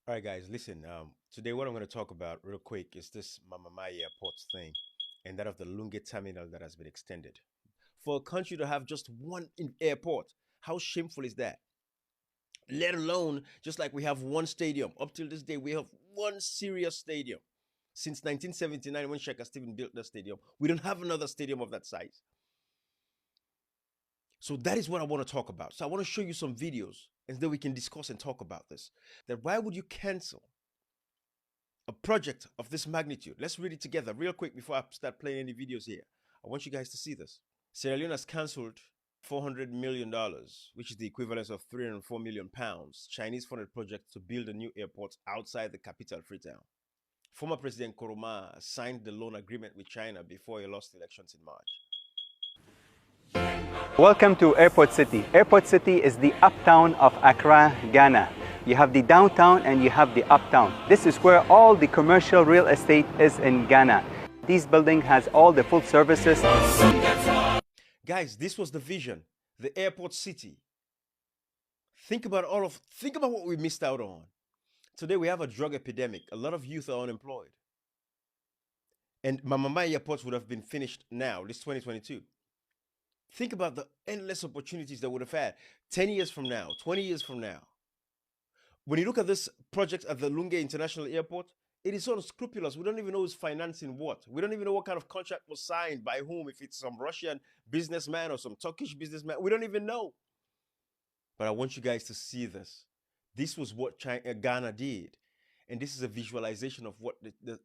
All right, guys, listen. Today, what I'm going to talk about real quick is this Mamamah Airport thing and that of the Lunge terminal that has been extended. For a country to have just one airport, how shameful is that? Let alone, just like we have one stadium. Up till this day, we have one serious stadium. Since 1979, when Sheikh Stephen built the stadium, we don't have another stadium of that size. So that is what I want to talk about. So I want to show you some videos and then we can discuss and talk about this. That why would you cancel a project of this magnitude? Let's read it together real quick before I start playing any videos here. I want you guys to see this. Sierra Leone has cancelled $400 million, which is the equivalent of 304 million pounds, Chinese funded project to build a new airport outside the capital, Freetown. Former President Koroma signed the loan agreement with China before he lost elections in March. Welcome to Airport City. Airport City is the uptown of Accra, Ghana. You have the downtown and you have the uptown. This is where all the commercial real estate is in Ghana. This building has all the full services. Guys, this was the vision, the Airport City. Think about what we missed out on. Today we have a drug epidemic. A lot of youth are unemployed. And Mamamah Airport would have been finished now, this 2022. Think about the endless opportunities that would have had 10 years from now, 20 years from now. When you look at this project at the Lunge International Airport, it is so unscrupulous. We don't even know who's financing what. We don't even know what kind of contract was signed by whom, if it's some Russian businessman or some Turkish businessman. We don't even know. But I want you guys to see this. This was what Ghana did. And this is a visualization of what the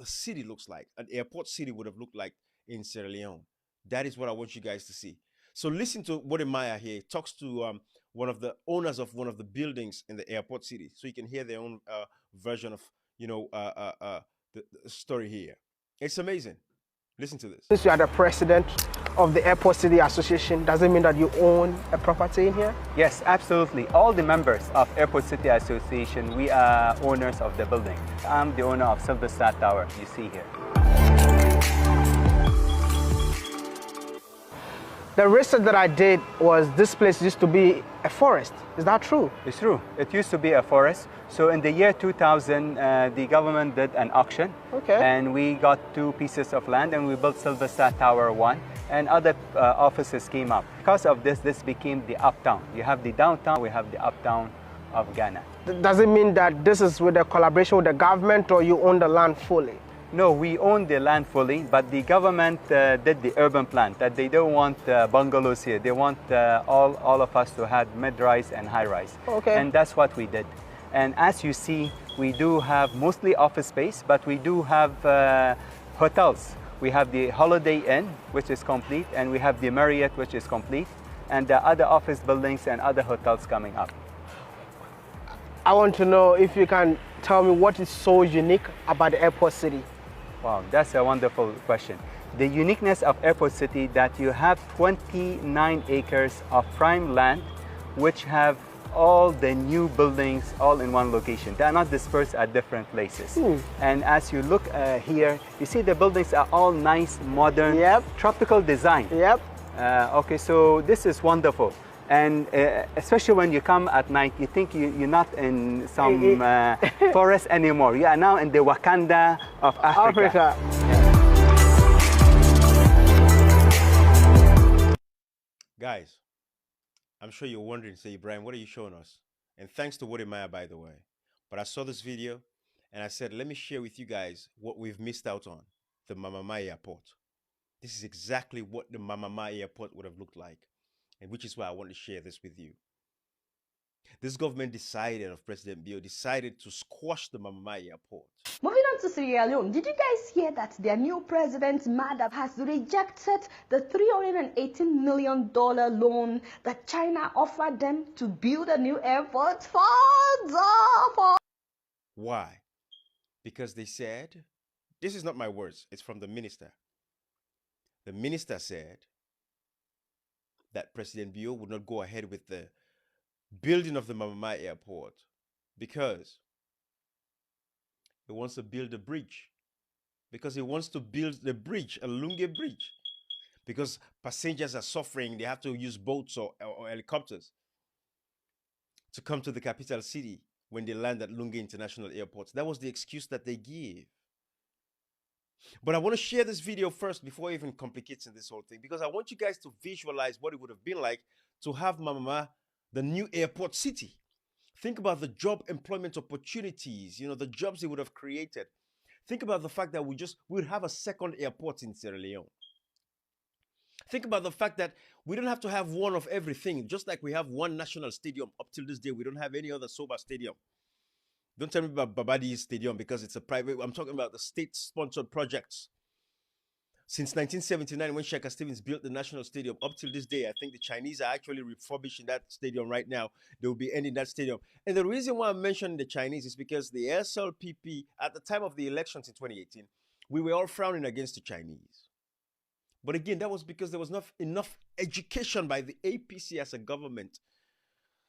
city looks like. An airport city would have looked like in Sierra Leone. That is what I want you guys to see. So listen to Mamamah here. He talks to one of the owners of one of the buildings in the airport city, so you can hear their own version of the story here. It's amazing. Listen to this. Since you are the president of the Airport City Association, does it mean that you own a property in here? Yes, absolutely. All the members of Airport City Association, we are owners of the building. I'm the owner of Silver Star Tower, you see here. The research that I did was this place used to be a forest. Is that true? It's true. It used to be a forest. So in the year 2000, the government did an auction. Okay. And we got 2 pieces of land and we built Silver Star Tower 1 and other offices came up. Because of this, this became the uptown. You have the downtown, we have the uptown of Ghana. Does it mean that this is with a collaboration with the government or you own the land fully? No, we own the land fully, but the government did the urban plan that they don't want bungalows here. They want all of us to have mid-rise and high-rise. Okay. And that's what we did. And as you see, we do have mostly office space, but we do have hotels. We have the Holiday Inn, which is complete, and we have the Marriott, which is complete, and the other office buildings and other hotels coming up. I want to know if you can tell me what is so unique about the Airport City. Wow, that's a wonderful question. The uniqueness of Airport City that you have 29 acres of prime land which have all the new buildings all in one location. They are not dispersed at different places. And as you look here, you see the buildings are all nice, modern, tropical design. Okay, so this is wonderful. And especially when you come at night, you think you're not in some forest anymore. You are now in the Wakanda of Africa. Guys, I'm sure you're wondering, say, Ibrahim, what are you showing us? And thanks to Mamamah, by the way. But I saw this video and I said, let me share with you guys what we've missed out on, the Mamamah Airport. This is exactly what the Mamamah Airport would have looked like. And which is why I want to share this with you. This government decided, of President Bio, decided to squash the Mamamah Airport. Moving on to Sierra Leone, did you guys hear that their new president, Madam, has rejected the $318 million loan that China offered them to build a new airport? Why? Because they said, this is not my words, it's from the minister. The minister said that President Bio would not go ahead with the building of the Mamamah Airport because he wants to build a bridge. Because he wants to build the bridge, a Lunge bridge. Because passengers are suffering, they have to use boats or helicopters to come to the capital city when they land at Lunga International Airport. That was the excuse that they give. But I want to share this video first before even complicating this whole thing, because I want you guys to visualize what it would have been like to have Mamamah, the new airport city. Think about the job employment opportunities, the jobs they would have created. Think about the fact that we would have a second airport in Sierra Leone. Think about the fact that we don't have to have one of everything. Just like we have one national stadium, up till this day, we don't have any other sober stadium. Don't tell me about Babadi Stadium because it's a private. I'm talking about the state-sponsored projects. Since 1979, when Sheikh Stevens built the national stadium, up till this day, I think the Chinese are actually refurbishing that stadium right now. They will be ending that stadium. And the reason why I'm mentioning the Chinese is because the SLPP, at the time of the elections in 2018, we were all frowning against the Chinese. But again, that was because there was not enough education by the APC as a government.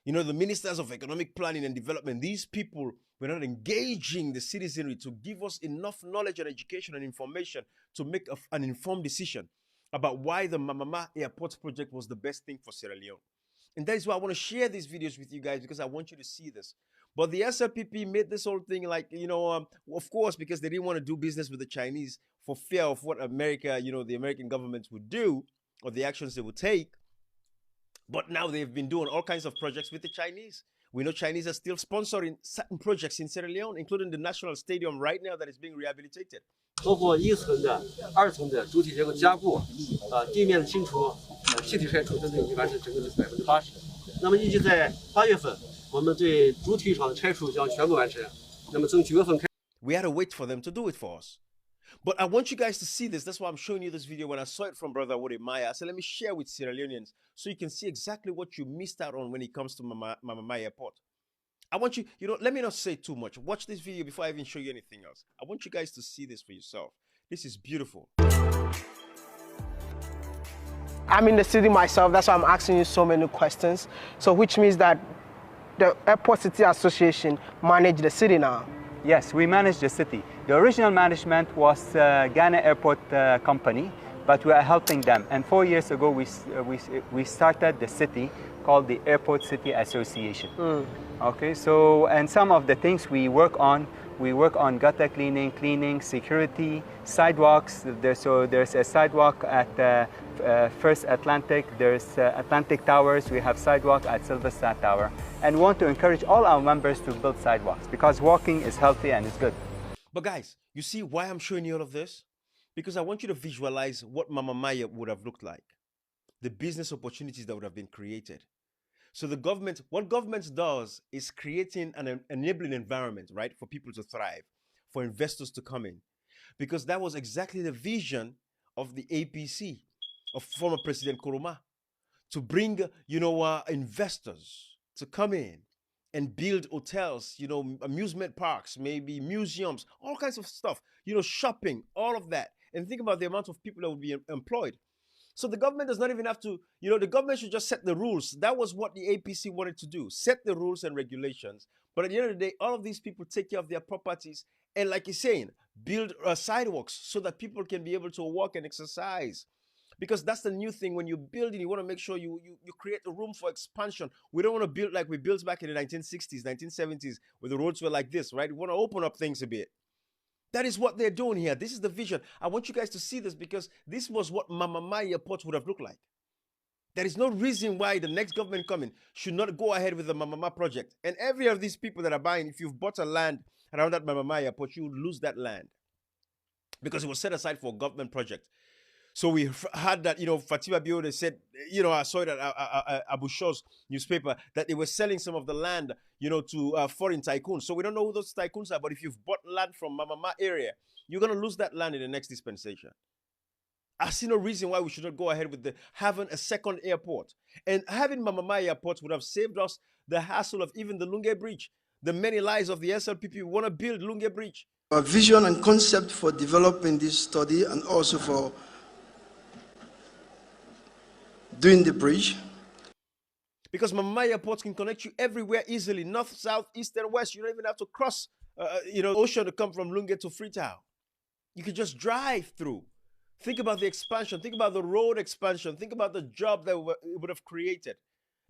The ministers of economic planning and development, these people were not engaging the citizenry to give us enough knowledge and education and information to make an informed decision about why the Mamamah Airport project was the best thing for Sierra Leone. And that is why I want to share these videos with you guys, because I want you to see this. But the SLPP made this whole thing like, of course, because they didn't want to do business with the Chinese for fear of what America, the American government would do or the actions they would take. But now they've been doing all kinds of projects with the Chinese. We know Chinese are still sponsoring certain projects in Sierra Leone, including the national stadium right now that is being rehabilitated. 包括1层的、2层的主体结构加固，地面的清除，气体拆除等等，已经完成整个的80%。那么预计在8月份，我们对主体育场的拆除将全部完成。那么从9月份开。We had to wait for them to do it for us. But I want you guys to see this. That's why I'm showing you this video. When I saw it from Brother Maya, I said, let me share with Sierra Leoneans so you can see exactly what you missed out on when it comes to Mamamah Airport. I want you, let me not say too much. Watch this video before I even show you anything else. I want you guys to see this for yourself. This is beautiful. I'm in the city myself. That's why I'm asking you so many questions. So which means that the Airport City Association manage the city now? Yes, we manage the city. The original management was Ghana Airport Company, but we are helping them. And 4 years ago, we started the city called the Airport City Association. Okay, so, and some of the things we work on gutter cleaning, security, sidewalks. There's a sidewalk at First Atlantic. There's Atlantic Towers. We have sidewalk at Silver Star Tower. And we want to encourage all our members to build sidewalks because walking is healthy and it's good. But guys, you see why I'm showing you all of this? Because I want you to visualize what Mamamah would have looked like. The business opportunities that would have been created. So what government does is creating an enabling environment, right, for people to thrive, for investors to come in. Because that was exactly the vision of the APC, of former President Nkrumah, to bring, investors to come in and build hotels, amusement parks, maybe museums, all kinds of stuff, shopping, all of that. And think about the amount of people that would be employed. So the government does not even have to, the government should just set the rules. That was what the APC wanted to do, set the rules and regulations. But at the end of the day, all of these people take care of their properties and, like you're saying, build sidewalks so that people can be able to walk and exercise. Because that's the new thing. When you're building, you want to make sure you create a room for expansion. We don't want to build like we built back in the 1960s, 1970s, where the roads were like this, right? We want to open up things a bit. That is what they're doing here. This is the vision. I want you guys to see this because this was what Mamamah Airport would have looked like. There is no reason why the next government coming should not go ahead with the Mamamah project. And every of these people that are buying, if you've bought a land around that Mamamah Airport, you would lose that land because it was set aside for a government project. So we had that, Fatima Bio, they said, I saw it at Abu Shaw's newspaper, that they were selling some of the land, to foreign tycoons. So we don't know who those tycoons are, but if you've bought land from Mamamah area, you're going to lose that land in the next dispensation. I see no reason why we should not go ahead with having a second airport. And having Mamamah Airport would have saved us the hassle of even the Lunga Bridge. The many lies of the SLPP, we want to build Lunga Bridge. Our vision and concept for developing this study and also for doing the bridge. Because Mamamah Airport can connect you everywhere easily, north, south, east, and west. You don't even have to cross, ocean to come from Lunga to Freetown. You can just drive through. Think about the expansion. Think about the road expansion. Think about the job that it would have created.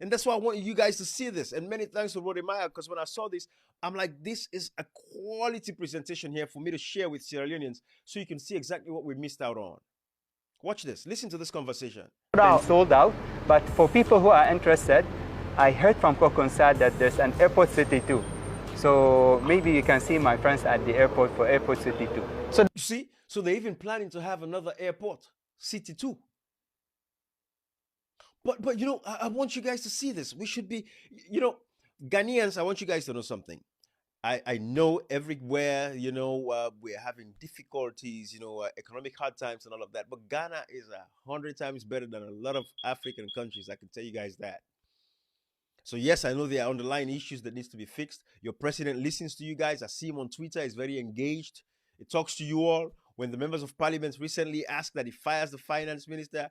And that's why I want you guys to see this. And many thanks to Rodemaya, because when I saw this, I'm like, this is a quality presentation here for me to share with Sierra Leoneans so you can see exactly what we missed out on. Watch this. Listen to this conversation. Been sold out, but for people who are interested, I heard from Kokonsa that there's an airport city too. So maybe you can see my friends at the airport for airport city too. So you see, so they're even planning to have another airport city too. But you know, I want you guys to see this. We should be, you know, Ghanaians, I want you guys to know something. I know everywhere, you know, we're having difficulties, you know, economic hard times and all of that. But Ghana is 100 times better than a lot of African countries. I can tell you guys that. So yes, I know there are underlying issues that needs to be fixed. Your president listens to you guys. I see him on Twitter. He's very engaged. He talks to you all. When the members of parliament recently asked that he fires the finance minister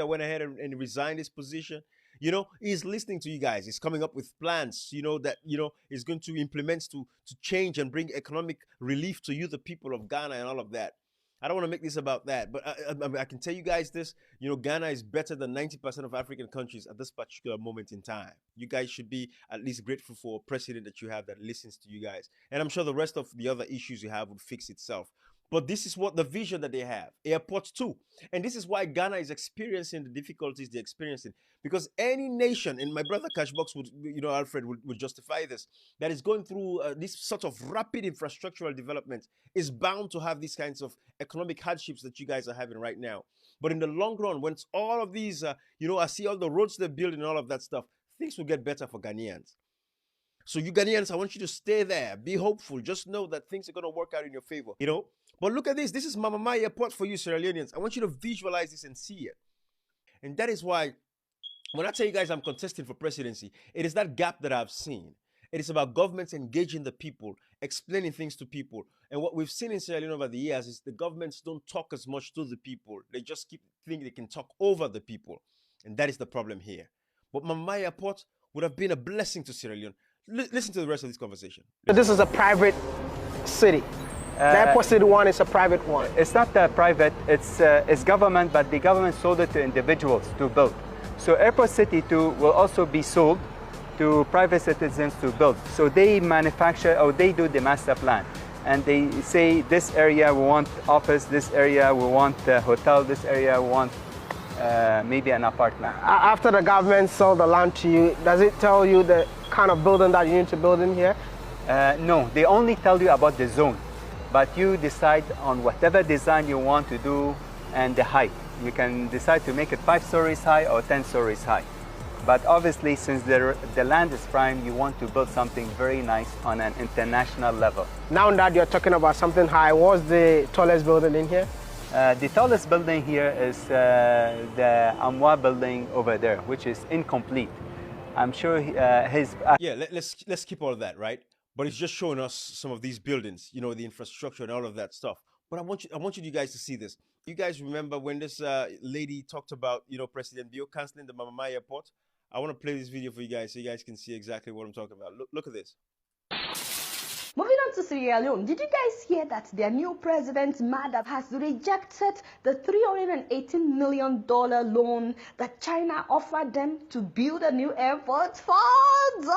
went ahead and resigned his position. You know, he's listening to you guys. He's coming up with plans, you know, that, you know, is going to implement to change and bring economic relief to you, the people of Ghana, and all of that. I don't want to make this about that, but I can tell you guys this, you know, Ghana is better than 90% of African countries at this particular moment in time. You guys should be at least grateful for a president that you have that listens to you guys. And I'm sure the rest of the other issues you have would fix itself. But this is what the vision that they have, airports too. And this is why Ghana is experiencing the difficulties they're experiencing. Because any nation, and my brother Cashbox would, you know, Alfred would justify this, that is going through this sort of rapid infrastructural development is bound to have these kinds of economic hardships that you guys are having right now. But in the long run, once all of these, you know, I see all the roads they're building and all of that stuff, things will get better for Ghanaians. So you Ghanaians, I want you to stay there. Be hopeful. Just know that things are going to work out in your favor, you know. But look at this. This is Mamamah Airport for you, Sierra Leoneans. I want you to visualize this and see it. And that is why when I tell you guys I'm contesting for presidency, it is that gap that I've seen. It is about governments engaging the people, explaining things to people. And what we've seen in Sierra Leone over the years is the governments don't talk as much to the people. They just keep thinking they can talk over the people. And that is the problem here. But Mamamah Airport would have been a blessing to Sierra Leone. Listen to the rest of this conversation. This is a private city. The airport city one is a private one. It's not private, it's government, but the government sold it to individuals to build. So Airport City 2 will also be sold to private citizens to build. So they manufacture, or they do the master plan. And they say, this area we want office, this area we want hotel, this area we want maybe an apartment. After the government sold the land to you, does it tell you the kind of building that you need to build in here? No, they only tell you about the zone. But you decide on whatever design you want to do and the height. You can decide to make it 5 stories high or 10 stories high. But obviously, since the land is prime, you want to build something very nice on an international level. Now that you're talking about something high, what's the tallest building in here? The tallest building here is the Amwa building over there, which is incomplete. I'm sure his... Yeah, let's keep all of that, right? But it's just showing us some of these buildings, you know, the infrastructure and all of that stuff. But I want you guys to see this. You guys remember when this lady talked about, you know, President Bio canceling the Mamamah Airport? I want to play this video for you guys so you guys can see exactly what I'm talking about. Look at this. Moving on to Sierra Leone, did you guys hear that their new president, Madab, has rejected the $318 million loan that China offered them to build a new airport? Father,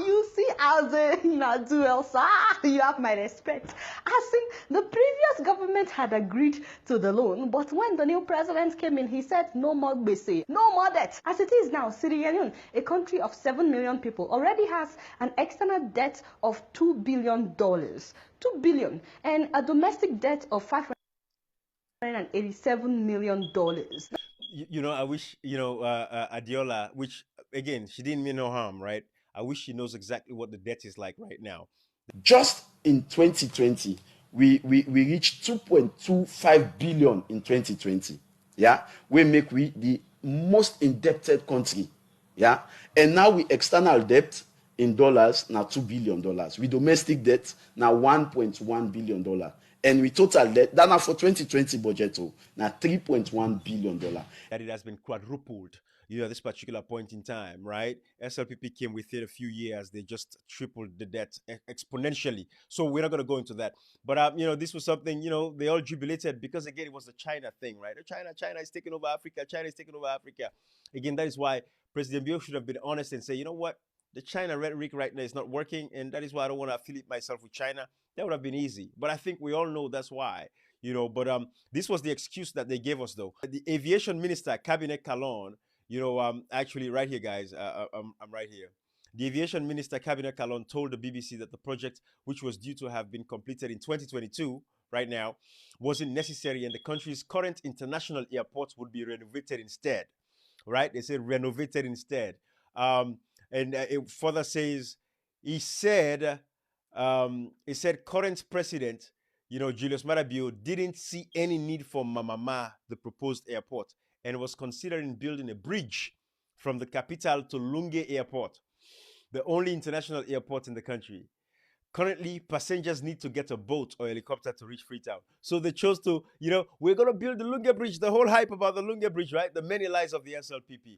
you see, as a dual, sir, you have my respect. As in, the previous government had agreed to the loan, but when the new president came in, he said no more bese, no more debt. As it is now, Sierra Leone, a country of 7 million people, already has an external debt of $2 billion, $2 billion, and a domestic debt of $587 million. You know, I wish, you know, Adiola, which, again, she didn't mean no harm, right? I wish she knows exactly what the debt is like right now. Just in 2020, we reached 2.25 billion in 2020. Yeah, we the most indebted country. Yeah, and now we external debt in dollars now $2 billion. With domestic debt now $1.1 billion. And with total debt, that now for 2020 budget now $3.1 billion. That it has been quadrupled. at this particular point in time, right? SLPP came within a few years, they just tripled the debt exponentially. So we're not going to go into that. But, this was something, they all jubilated because, again, it was the China thing, right? China is taking over Africa. China is taking over Africa. Again, that is why President Bill should have been honest and say, you know what? The China rhetoric right now is not working, and that is why I don't want to affiliate myself with China. That would have been easy. But I think we all know that's why, But this was the excuse that they gave us, though. The aviation minister, Cabinet Calon, actually right here, guys, I'm right here. The aviation minister, Cabinet Calon, told the BBC that the project, which was due to have been completed in 2022, right now, wasn't necessary, and the country's current international airports would be renovated instead. Right? They said renovated instead. And it further says, he said current president, Julius Maada Bio, didn't see any need for Mamamah, the proposed airport, and was considering building a bridge from the capital to Lunge Airport, the only international airport in the country. Currently, passengers need to get a boat or helicopter to reach Freetown. So they chose to, we're going to build the Lunge Bridge, the whole hype about the Lunge Bridge, right? The many lies of the SLPP.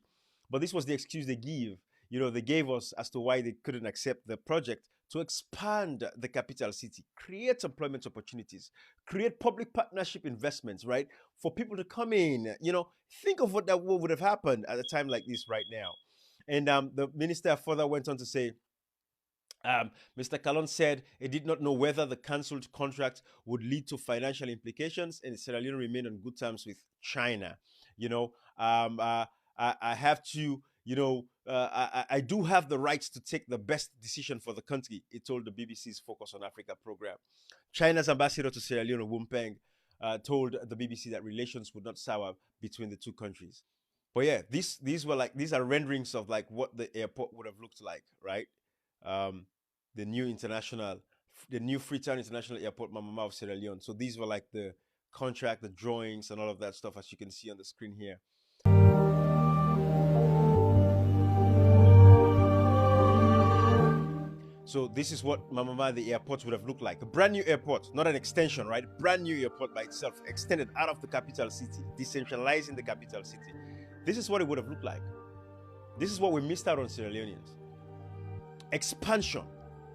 But this was the excuse they gave us as to why they couldn't accept the project to expand the capital city, create employment opportunities, create public partnership investments, right? For people to come in, think of what would have happened at a time like this right now. And the minister further went on to say, Mr. Calon said he did not know whether the cancelled contract would lead to financial implications, and Sierra Leone remained on good terms with China. I have to, I do have the rights to take the best decision for the country, he told the BBC's Focus on Africa program. China's ambassador to Sierra Leone, Wu Peng, told the BBC that relations would not sour between the two countries. But yeah, these are renderings of like what the airport would have looked like, right? The new Freetown International Airport, Mamamah of Sierra Leone. So these were like the contract, the drawings, and all of that stuff, as you can see on the screen here. So this is what Mamamah, the airport, would have looked like. A brand new airport, not an extension, right? Brand new airport by itself, extended out of the capital city, decentralizing the capital city. This is what it would have looked like. This is what we missed out on, Sierra Leoneans. Expansion.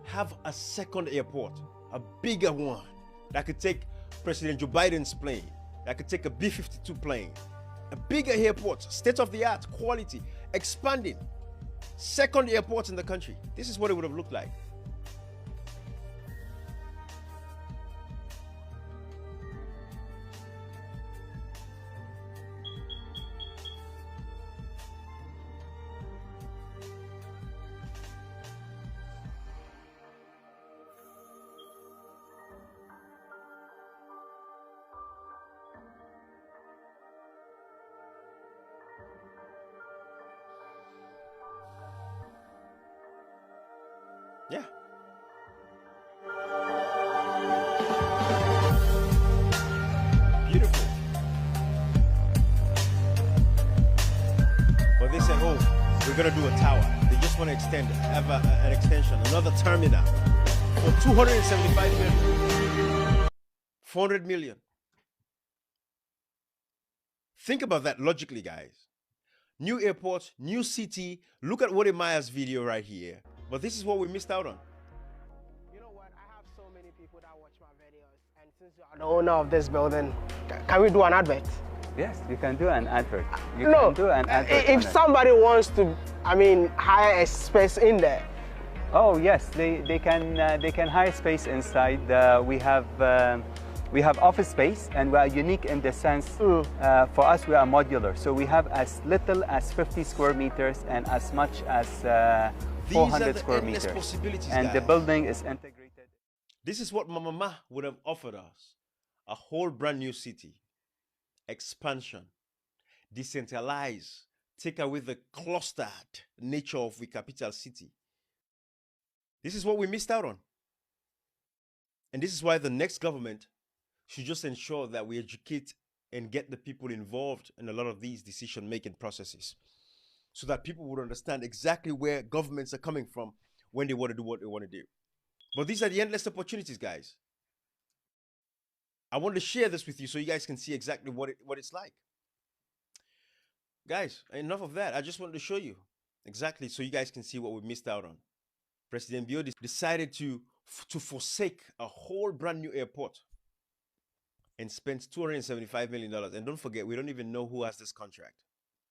Have a second airport, a bigger one that could take President Joe Biden's plane, that could take a B-52 plane, a bigger airport, state-of-the-art, quality, expanding, second airport in the country. This is what it would have looked like. Yeah. Beautiful. But they said, oh, we're going to do a tower. They just want to have an extension, another terminal for 275 million. 400 million. Think about that logically, guys. New airport, new city. Look at Wode Maya's video right here. But this is what we missed out on. You know what? I have so many people that watch my videos, and since you are the owner of this building, can we do an advert? Yes, you can do an advert. If somebody wants to, hire a space in there. Oh yes, they can hire space inside. We have office space, and we are unique in the sense, for us, we are modular. So we have as little as 50 square meters and as much as 400 square meters. And guys. The building is integrated. This is what Mamamah would have offered us. A whole brand new city. Expansion. Decentralize. Take away the clustered nature of the capital city. This is what we missed out on. And this is why the next government should just ensure that we educate and get the people involved in a lot of these decision-making processes so that people would understand exactly where governments are coming from when they want to do what they want to do. But these are the endless opportunities, guys. I want to share this with you so you guys can see exactly what it's like. Guys, enough of that. I just wanted to show you exactly so you guys can see what we missed out on. President Bio decided to forsake a whole brand new airport and spent $275 million. And don't forget, we don't even know who has this contract.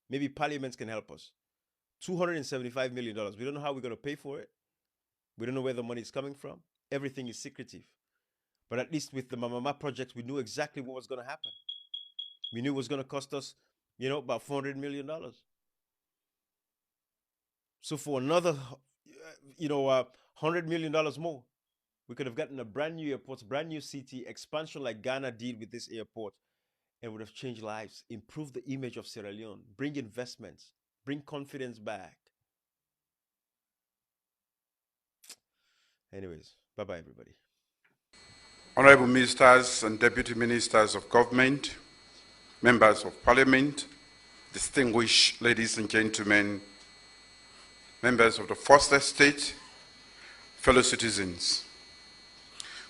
Maybe Parliament can help us. $275 million. We don't know how we're going to pay for it. We don't know where the money is coming from. Everything is secretive. But at least with the Mamamah project, we knew exactly what was going to happen. We knew it was going to cost us, about $400 million. So for another, $100 million more, we could have gotten a brand new airport, brand new city, expansion like Ghana did with this airport, and would have changed lives, improved the image of Sierra Leone, bring investments, bring confidence back. Anyways, bye-bye, everybody. Honorable Ministers and Deputy Ministers of Government, Members of Parliament, distinguished ladies and gentlemen, members of the First Estate, fellow citizens,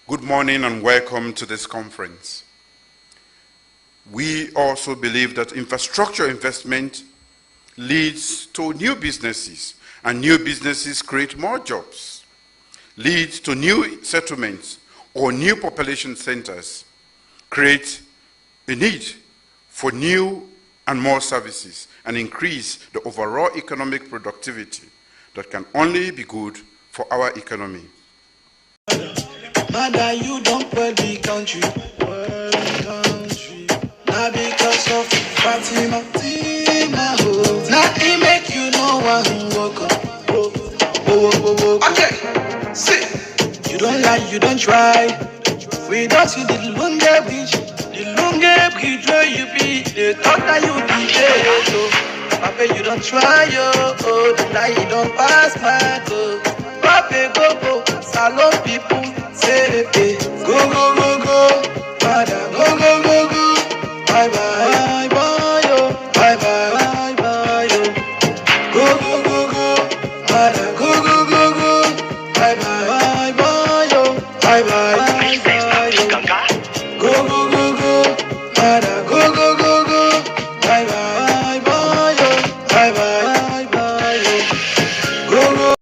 good morning and welcome to this conference. We also believe that infrastructure investment leads to new businesses, and new businesses create more jobs, leads to new settlements or new population centers, create a need for new and more services, and increase the overall economic productivity that can only be good for our economy. Mother, you don't put the country. Now because of Fatima, now it make you know one walk up. Okay, see, you don't lie, you don't try. We don't see the Lunge Bridge, where you be. They thought that you be there, so Papa, you don't try, the lie you don't pass my go. Papa, go, salon people, say,